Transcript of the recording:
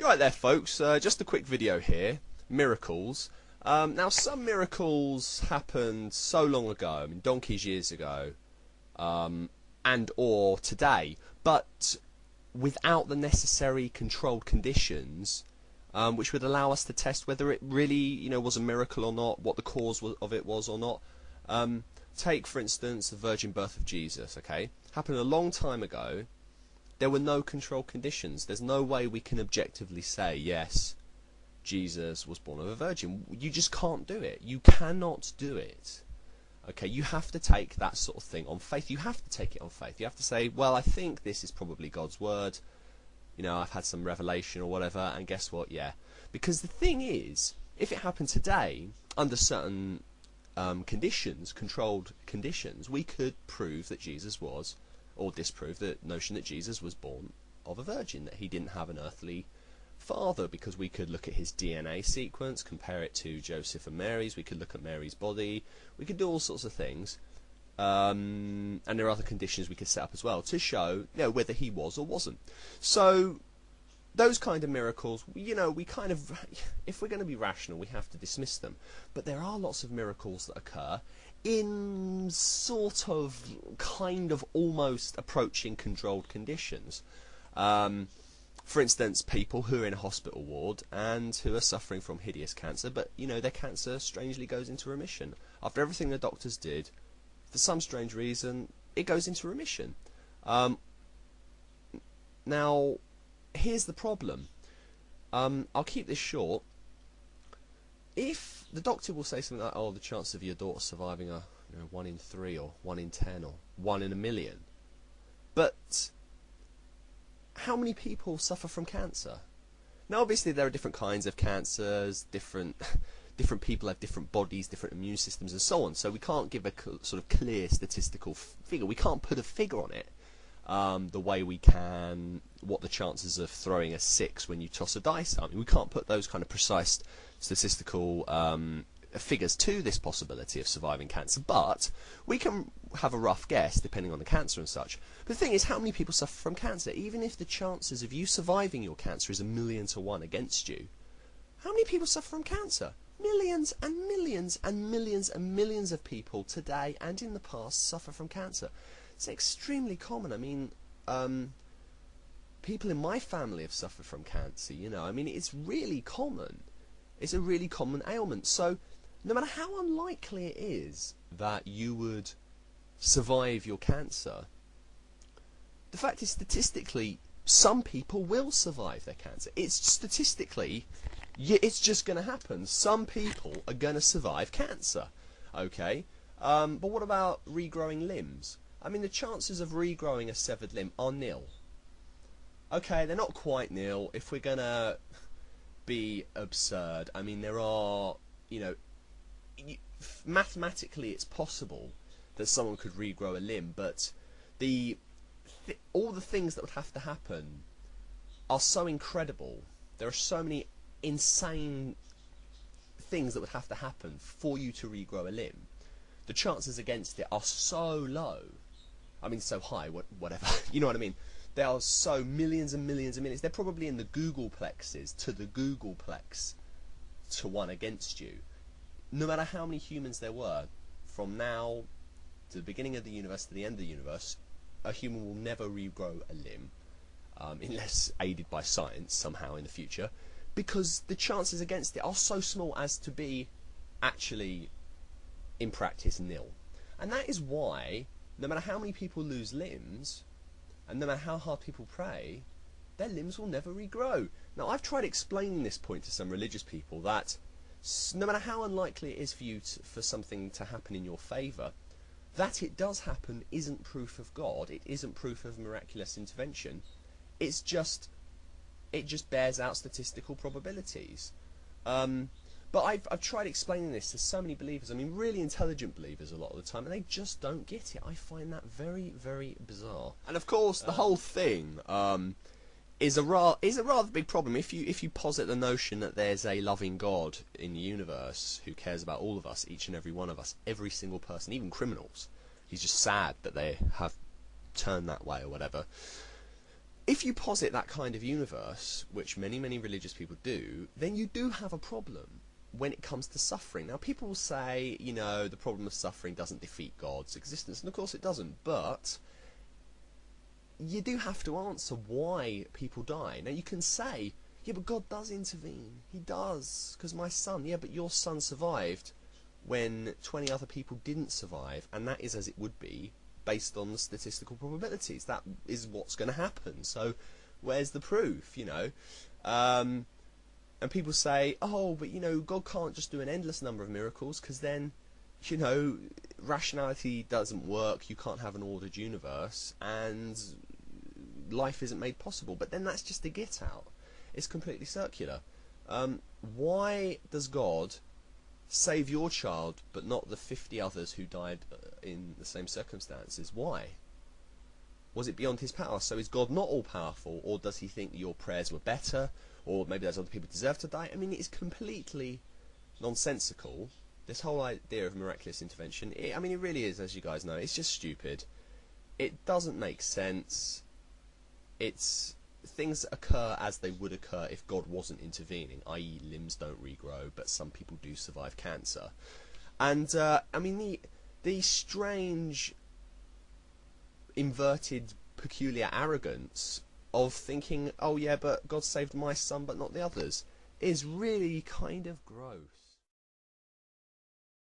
You're right there, folks. Just a quick video here. Miracles. Now, some miracles happened so long ago, I mean, donkey's years ago, and or today, but without the necessary controlled conditions, which would allow us to test whether it really, was a miracle or not, what the cause of it was or not. Take, for instance, the virgin birth of Jesus. Okay, happened a long time ago. There were no controlled conditions. There's no way we can objectively say, yes, Jesus was born of a virgin. You just can't do it. You cannot do it. Okay, you have to take that sort of thing on faith. You have to take it on faith. You have to say, well, I think this is probably God's word. I've had some revelation or whatever, and guess what? Yeah. Because the thing is, if it happened today, under certain conditions, controlled conditions, we could prove that Jesus was, or disprove the notion that Jesus was born of a virgin, that he didn't have an earthly father, because we could look at his DNA sequence, compare it to Joseph and Mary's, we could look at Mary's body, we could do all sorts of things, and there are other conditions we could set up as well to show whether he was or wasn't. So those kind of miracles, we kind of, if we're going to be rational, we have to dismiss them. But there are lots of miracles that occur in sort of, kind of, almost approaching controlled conditions. For instance, people who are in a hospital ward and who are suffering from hideous cancer, but, their cancer strangely goes into remission. After everything the doctors did, for some strange reason, it goes into remission. Now, here's the problem. I'll keep this short. If the doctor will say something like, oh, the chance of your daughter surviving are 1 in 3 or 1 in 10 or 1 in a million. But how many people suffer from cancer? Now, obviously, there are different kinds of cancers, different people have different bodies, different immune systems, and so on. So we can't give a sort of clear statistical figure. We can't put a figure on it the way we can what the chances of throwing a 6 when you toss a dice are. I mean, we can't put those kind of precise statistical figures to this possibility of surviving cancer, but we can have a rough guess depending on the cancer and such. But the thing is, how many people suffer from cancer? Even if the chances of you surviving your cancer is 1,000,000 to 1 against you, how many people suffer from cancer? Millions and millions and millions and millions of people today and in the past suffer from cancer. It's extremely common. I mean, people in my family have suffered from cancer, I mean, it's really common. It's a really common ailment. So no matter how unlikely it is that you would survive your cancer, the fact is, statistically, some people will survive their cancer. It's statistically, it's just going to happen. Some people are going to survive cancer. Okay? But what about regrowing limbs? I mean, the chances of regrowing a severed limb are nil. Okay, they're not quite nil. If we're going to be absurd, I mean, there are, mathematically it's possible that someone could regrow a limb, but all the things that would have to happen are so incredible. There are so many insane things that would have to happen for you to regrow a limb. The chances against it are so low. I mean, so high, whatever. You know what I mean? They are so millions and millions and millions. They're probably in the Googleplexes to the Googleplex to 1 against you. No matter how many humans there were, from now to the beginning of the universe to the end of the universe, a human will never regrow a limb, unless aided by science somehow in the future, because the chances against it are so small as to be actually, in practice, nil. And that is why, no matter how many people lose limbs, and no matter how hard people pray, their limbs will never regrow. Now, I've tried explaining this point to some religious people, that no matter how unlikely it is for you for something to happen in your favour, that it does happen isn't proof of God. It isn't proof of miraculous intervention. It just bears out statistical probabilities. But I've tried explaining this to so many believers. I mean, really intelligent believers a lot of the time, and they just don't get it. I find that very, very bizarre. And of course, the whole thing is a rather big problem. If you posit the notion that there's a loving God in the universe who cares about all of us, each and every one of us, every single person, even criminals, he's just sad that they have turned that way or whatever. if you posit that kind of universe, which many, many religious people do, then you do have a problem when it comes to suffering. Now, people will say, you know, the problem of suffering doesn't defeat God's existence, and of course it doesn't, but you do have to answer why people die. Now, you can say, yeah, but God does intervene. He does, because my son, yeah, but your son survived when 20 other people didn't survive, and that is as it would be based on the statistical probabilities. That is what's going to happen. So where's the proof, you know? And people say, oh, but, you know, God can't just do an endless number of miracles, because then, you know, rationality doesn't work, you can't have an ordered universe, and life isn't made possible. But then that's just a get out. It's completely circular. Why does God save your child but not the 50 others who died in the same circumstances? Why? Was it beyond his power? So is God not all powerful, or does he think that your prayers were better, or maybe those other people deserve to die? I mean, it's completely nonsensical, this whole idea of miraculous intervention. I mean, it really is, as you guys know, it's just stupid. It doesn't make sense. It's things occur as they would occur if God wasn't intervening, i.e. limbs don't regrow, but some people do survive cancer. And I mean, the strange inverted peculiar arrogance of thinking, oh yeah, but God saved my son but not the others, is really kind of gross.